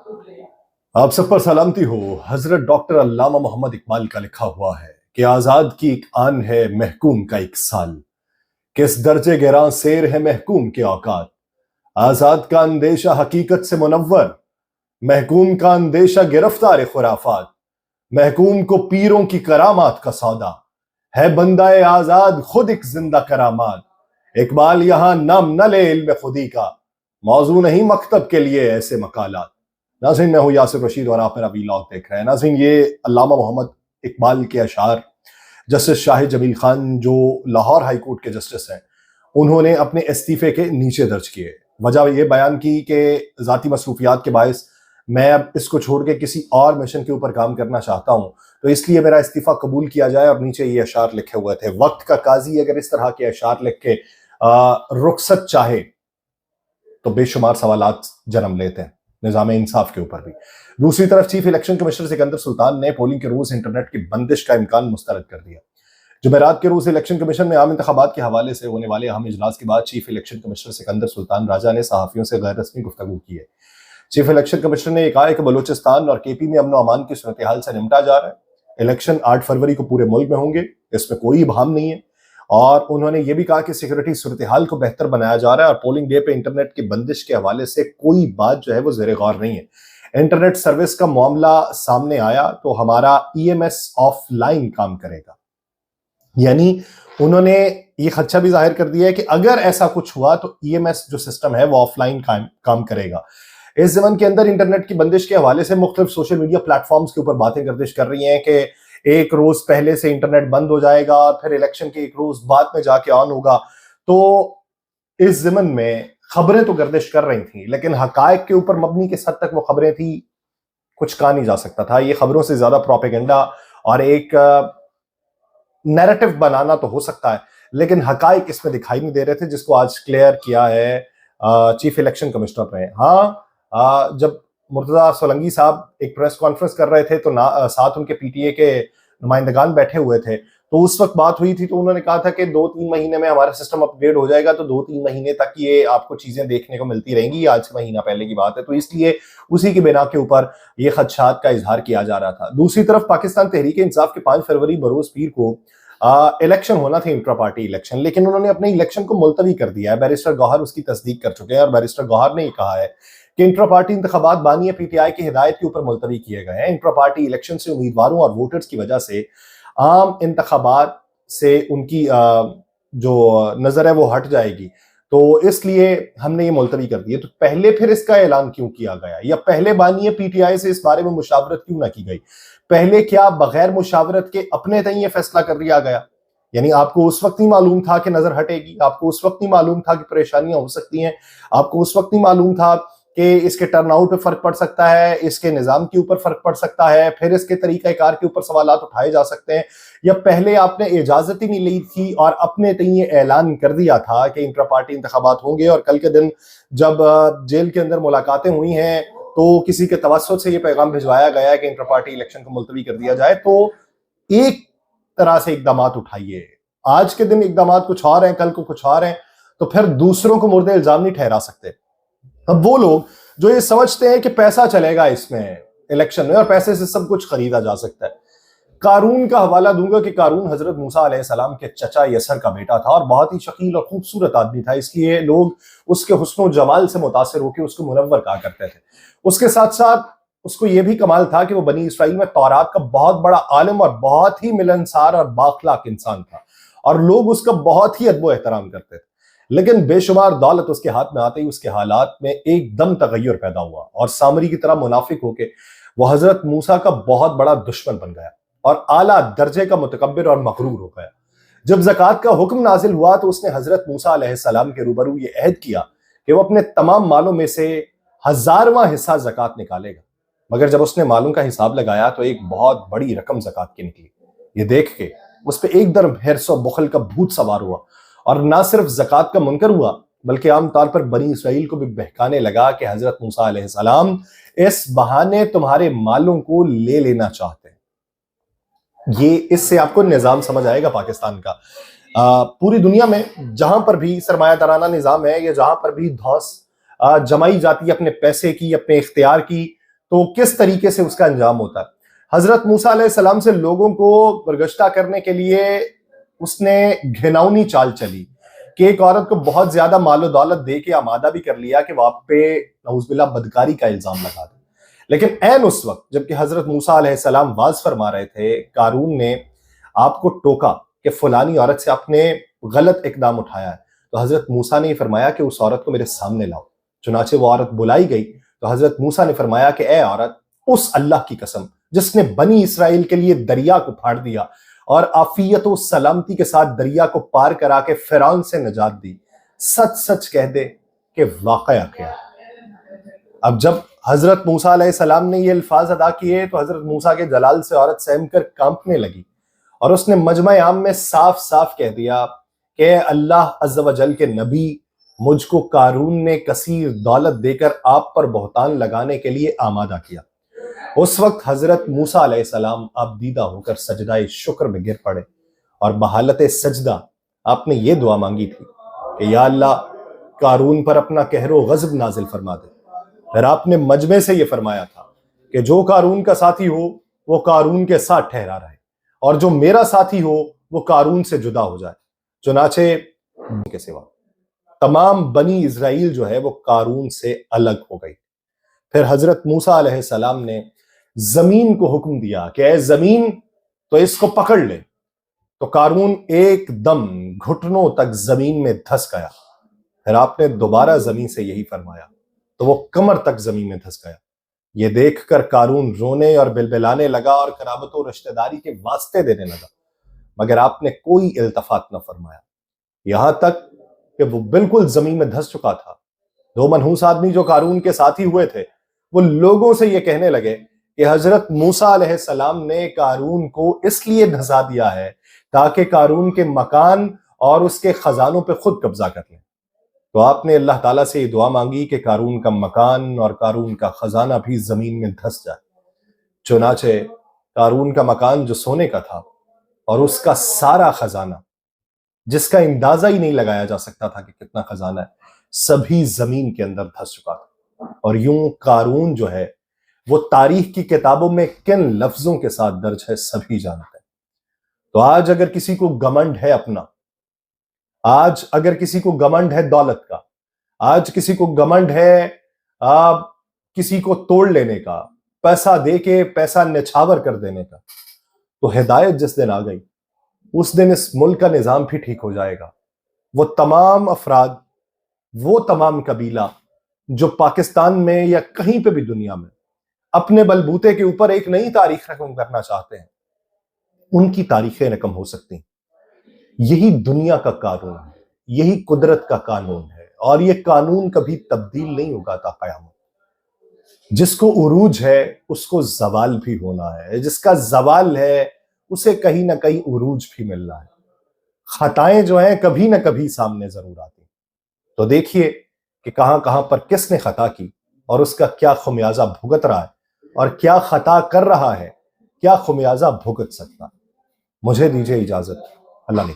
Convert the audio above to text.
آپ سب پر سلامتی ہو۔ حضرت ڈاکٹر علامہ محمد اقبال کا لکھا ہوا ہے کہ آزاد کی ایک آن ہے محکوم کا ایک سال، کس درجے گراں سیر ہے محکوم کے اوقات۔ آزاد کا اندیشہ حقیقت سے منور، محکوم کا اندیشہ گرفتار خرافات۔ محکوم کو پیروں کی کرامات کا سودا، ہے بندہ آزاد خود ایک زندہ کرامات۔ اقبال یہاں نام نہ لے علم خودی کا، موضوع نہیں مکتب کے لیے ایسے مقالات۔ ناظرین، میں ہوں یاسر رشید اور آپ میرا ویلاگ دیکھ رہے ہیں۔ ناظرین، یہ علامہ محمد اقبال کے اشعار جسٹس شاہد جمیل خان جو لاہور ہائی کورٹ کے جسٹس ہیں، انہوں نے اپنے استعفے کے نیچے درج کیے۔ وجہ یہ بیان کی کہ ذاتی مصروفیات کے باعث میں اب اس کو چھوڑ کے کسی اور مشن کے اوپر کام کرنا چاہتا ہوں، تو اس لیے میرا استعفیٰ قبول کیا جائے۔ اور نیچے یہ اشعار لکھے ہوئے تھے: وقت کا قاضی اگر اس طرح کے اشعار لکھ کے رخصت چاہے تو بے شمار سوالات جنم لیتے ہیں نظام انصاف کے اوپر بھی۔ دوسری طرف چیف الیکشن کمشنر سکندر سلطان نے پولنگ کے روز انٹرنیٹ کی بندش کا امکان مسترد کر دیا۔ جمعرات کے روز الیکشن کمیشن میں عام انتخابات کے حوالے سے ہونے والے اہم اجلاس کے بعد چیف الیکشن کمشنر سکندر سلطان راجہ نے صحافیوں سے غیر رسمی گفتگو کی ہے۔ چیف الیکشن کمشنر نے یہ کہا ہے کہ بلوچستان اور کے پی میں امن و امان کی صورتحال سے نمٹا جا رہا ہے۔ الیکشن 8 فروری کو پورے ملک میں ہوں گے، اس میں کوئی ابہام نہیں ہے۔ اور انہوں نے یہ بھی کہا کہ سیکورٹی صورتحال کو بہتر بنایا جا رہا ہے اور پولنگ ڈے پہ انٹرنیٹ کی بندش کے حوالے سے کوئی بات جو ہے وہ زیر غور نہیں ہے۔ انٹرنیٹ سروس کا معاملہ سامنے آیا تو ہمارا E M S offline کام کرے گا، یعنی انہوں نے یہ خدشہ بھی ظاہر کر دیا ہے کہ اگر ایسا کچھ ہوا تو ای ایم ایس جو سسٹم ہے وہ آف لائن کام کرے گا۔ اس زمن کے اندر انٹرنیٹ کی بندش کے حوالے سے مختلف سوشل میڈیا پلیٹ فارمز کے اوپر باتیں گردش کر رہی ہیں کہ ایک روز پہلے سے انٹرنیٹ بند ہو جائے گا اور پھر الیکشن کے ایک روز بعد میں جا کے آن ہوگا۔ تو اس ضمن میں خبریں تو گردش کر رہی تھیں، لیکن حقائق کے اوپر مبنی کس حد تک وہ خبریں تھیں کچھ کہا نہیں جا سکتا تھا۔ یہ خبروں سے زیادہ پروپیگنڈا اور ایک نیریٹو بنانا تو ہو سکتا ہے، لیکن حقائق اس میں دکھائی نہیں دے رہے تھے، جس کو آج کلیئر کیا ہے چیف الیکشن کمشنر نے۔ ہاں، جب مرتضیٰ سولنگی صاحب ایک پریس کانفرنس کر رہے تھے تو ساتھ ان کے پی ٹی اے کے نمائندگان بیٹھے ہوئے تھے، تو اس وقت بات ہوئی تھی تو انہوں نے کہا تھا کہ 2-3 مہینے میں ہمارا سسٹم اپ گریڈ ہو جائے گا، تو 2-3 مہینے تک یہ آپ کو چیزیں دیکھنے کو ملتی رہیں گی۔ آج سے مہینہ پہلے کی بات ہے، تو اس لیے اسی کی بنا کے اوپر یہ خدشات کا اظہار کیا جا رہا تھا۔ دوسری طرف پاکستان تحریک انصاف کے 5 فروری بروز پیر کو الیکشن ہونا تھا، انٹرا پارٹی الیکشن، لیکن انہوں نے اپنے الیکشن کو ملتوی کر دیا ہے۔ بیرسٹر گوہر اس کی تصدیق کر چکے ہیں اور بیرسٹر گوہر نے یہ کہا ہے کہ انٹرا پارٹی انتخابات بانی پی ٹی آئی کی ہدایت کے اوپر ملتوی کیے گئے ہیں۔ انٹرا پارٹی الیکشن سے امیدواروں اور ووٹرز کی وجہ سے عام انتخابات سے ان کی جو نظر ہے وہ ہٹ جائے گی، تو اس لیے ہم نے یہ ملتوی کر دی ہے۔ تو پہلے پھر اس کا اعلان کیوں کیا گیا، یا پہلے بانی پی ٹی آئی سے اس بارے میں مشاورت کیوں نہ کی گئی؟ پہلے کیا بغیر مشاورت کے اپنے تئیں یہ فیصلہ کر لیا گیا؟ یعنی آپ کو اس وقت نہیں معلوم تھا کہ نظر ہٹے گی، آپ کو اس وقت نہیں معلوم تھا کہ پریشانیاں ہو سکتی ہیں، آپ کو اس وقت نہیں معلوم تھا کہ اس کے ٹرن آؤٹ پہ فرق پڑ سکتا ہے، اس کے نظام کے اوپر فرق پڑ سکتا ہے، پھر اس کے طریقہ کار کے اوپر سوالات اٹھائے جا سکتے ہیں؟ یا پہلے آپ نے اجازت ہی نہیں لی تھی اور اپنے تئیں یہ اعلان کر دیا تھا کہ انٹرا پارٹی انتخابات ہوں گے، اور کل کے دن جب جیل کے اندر ملاقاتیں ہوئی ہیں تو کسی کے توسط سے یہ پیغام بھجوایا گیا ہے کہ انٹرا پارٹی الیکشن کو ملتوی کر دیا جائے؟ تو ایک طرح سے اقدامات اٹھائیے، آج کے دن اقدامات کچھ اور ہیں، کل کو کچھ اور ہیں، تو پھر دوسروں کو مورد الزام نہیں ٹھہرا سکتے۔ اب وہ لوگ جو یہ سمجھتے ہیں کہ پیسہ چلے گا اس میں الیکشن میں اور پیسے سے سب کچھ خریدا جا سکتا ہے، قارون کا حوالہ دوں گا کہ قارون حضرت موسیٰ علیہ السلام کے چچا یسر کا بیٹا تھا اور بہت ہی شکیل اور خوبصورت آدمی تھا، اس لیے لوگ اس کے حسن و جمال سے متاثر ہو کے اس کو منور کہا کرتے تھے۔ اس کے ساتھ ساتھ اس کو یہ بھی کمال تھا کہ وہ بنی اسرائیل میں تورات کا بہت بڑا عالم اور بہت ہی ملنسار اور بااخلاق انسان تھا، اور لوگ اس کا بہت ہی ادب و احترام کرتے تھے۔ لیکن بے شمار دولت اس کے ہاتھ میں آتے ہی اس کے حالات میں ایک دم تغیر پیدا ہوا، اور سامری کی طرح منافق ہو کے وہ حضرت موسیٰ کا بہت بڑا دشمن بن گیا اور اعلیٰ درجے کا متکبر اور مغرور ہو گیا۔ جب زکوٰۃ کا حکم نازل ہوا تو اس نے حضرت موسیٰ علیہ السلام کے روبرو یہ عہد کیا کہ وہ اپنے تمام مالوں میں سے 1000واں حصہ زکوٰۃ نکالے گا، مگر جب اس نے مالوں کا حساب لگایا تو ایک بہت بڑی رقم زکوٰۃ کی نکلی۔ یہ دیکھ کے اس پہ ایک دم حرص و بخل کا بھوت سوار ہوا، اور نہ صرف زکوٰۃ کا منکر ہوا بلکہ عام طور پر بنی اسرائیل کو بھی بہکانے لگا کہ حضرت موسیٰ علیہ السلام اس بہانے تمہارے مالوں کو لے لینا چاہتے ہیں۔ یہ اس سے آپ کو نظام سمجھ آئے گا پاکستان کا۔ پوری دنیا میں جہاں پر بھی سرمایہ دارانہ نظام ہے یا جہاں پر بھی دھوس جمائی جاتی ہے اپنے پیسے کی، اپنے اختیار کی، تو کس طریقے سے اس کا انجام ہوتا ہے۔ حضرت موسیٰ علیہ السلام سے لوگوں کو برگشتہ کرنے کے لیے اس نے گھناؤنی چال چلی کہ ایک عورت کو بہت زیادہ مال و دولت دے کے آمادہ بھی کر لیا کہ وہ آپ پہ نعوذ باللہ بدکاری کا الزام لگا دے۔ لیکن عین اس وقت جبکہ حضرت موسیٰ علیہ السلام واز فرما رہے تھے، قارون نے آپ کو ٹوکا کہ فلانی عورت سے آپ نے غلط اقدام اٹھایا ہے، تو حضرت موسیٰ نے یہ فرمایا کہ اس عورت کو میرے سامنے لاؤ۔ چنانچہ وہ عورت بلائی گئی تو حضرت موسیٰ نے فرمایا کہ اے عورت، اس اللہ کی قسم جس نے بنی اسرائیل کے لیے دریا کو پھاڑ دیا اور عافیت و سلامتی کے ساتھ دریا کو پار کرا کے فرعون سے نجات دی، سچ سچ کہہ دے کہ واقعہ کیا ہے۔ اب جب حضرت موسیٰ علیہ السلام نے یہ الفاظ ادا کیے تو حضرت موسیٰ کے جلال سے عورت سہم کر کانپنے لگی اور اس نے مجمع عام میں صاف صاف کہہ دیا کہ اے اللہ عز و جل کے نبی، مجھ کو قارون نے کثیر دولت دے کر آپ پر بہتان لگانے کے لیے آمادہ کیا۔ اس وقت حضرت موسیٰ علیہ السلام آپ دیدہ ہو کر سجدہ شکر میں گر پڑے اور بحالت سجدہ آپ نے یہ دعا مانگی تھی کہ یا اللہ قارون پر اپنا قہر و غضب نازل فرما دے۔ پھر آپ نے مجمع سے یہ فرمایا تھا کہ جو قارون کا ساتھی ہو وہ قارون کے ساتھ ٹھہرا رہے اور جو میرا ساتھی ہو وہ قارون سے جدا ہو جائے۔ چنانچہ کے سوا تمام بنی اسرائیل جو ہے وہ قارون سے الگ ہو گئی۔ پھر حضرت موسیٰ علیہ السلام نے زمین کو حکم دیا کہ اے زمین تو اس کو پکڑ لے، تو قارون ایک دم گھٹنوں تک زمین میں دھس گیا۔ پھر آپ نے دوبارہ زمین سے یہی فرمایا تو وہ کمر تک زمین میں دھس گیا۔ یہ دیکھ کر قارون رونے اور بلبلانے لگا اور قرابت و رشتہ داری کے واسطے دینے لگا، مگر آپ نے کوئی التفات نہ فرمایا، یہاں تک کہ وہ بالکل زمین میں دھس چکا تھا۔ دو منحوس آدمی جو قارون کے ساتھی ہوئے تھے وہ لوگوں سے یہ کہنے لگے کہ حضرت موسیٰ علیہ السلام نے قارون کو اس لیے دھسا دیا ہے تاکہ قارون کے مکان اور اس کے خزانوں پہ خود قبضہ کر لیں۔ تو آپ نے اللہ تعالیٰ سے یہ دعا مانگی کہ قارون کا مکان اور قارون کا خزانہ بھی زمین میں دھس جائے۔ چنانچہ قارون کا مکان جو سونے کا تھا اور اس کا سارا خزانہ جس کا اندازہ ہی نہیں لگایا جا سکتا تھا کہ کتنا خزانہ ہے، سبھی زمین کے اندر دھس چکا تھا۔ اور یوں قارون جو ہے وہ تاریخ کی کتابوں میں کن لفظوں کے ساتھ درج ہے سبھی جانتے ہیں۔ تو آج اگر کسی کو گمنڈ ہے اپنا، آج اگر کسی کو گمنڈ ہے دولت کا، آج کسی کو گمنڈ ہے کسی کو توڑ لینے کا، پیسہ دے کے پیسہ نچھاور کر دینے کا، تو ہدایت جس دن آ گئی اس دن اس ملک کا نظام بھی ٹھیک ہو جائے گا۔ وہ تمام افراد، وہ تمام قبیلہ جو پاکستان میں یا کہیں پہ بھی دنیا میں اپنے بلبوتے کے اوپر ایک نئی تاریخ رقم کرنا چاہتے ہیں، ان کی تاریخیں رقم ہو سکتی ہیں۔ یہی دنیا کا قانون ہے، یہی قدرت کا قانون ہے، اور یہ قانون کبھی تبدیل نہیں ہوگا تا قیامت۔ جس کو عروج ہے اس کو زوال بھی ہونا ہے، جس کا زوال ہے اسے کہیں نہ کہیں عروج بھی ملنا ہے۔ خطائیں جو ہیں کبھی نہ کبھی سامنے ضرور آتی ہیں۔ تو دیکھیے کہ کہاں کہاں پر کس نے خطا کی اور اس کا کیا خمیازہ بھگت رہا ہے، اور کیا خطا کر رہا ہے، کیا خمیازہ بھگت سکتا۔ مجھے دیجیے اجازت، اللہ نے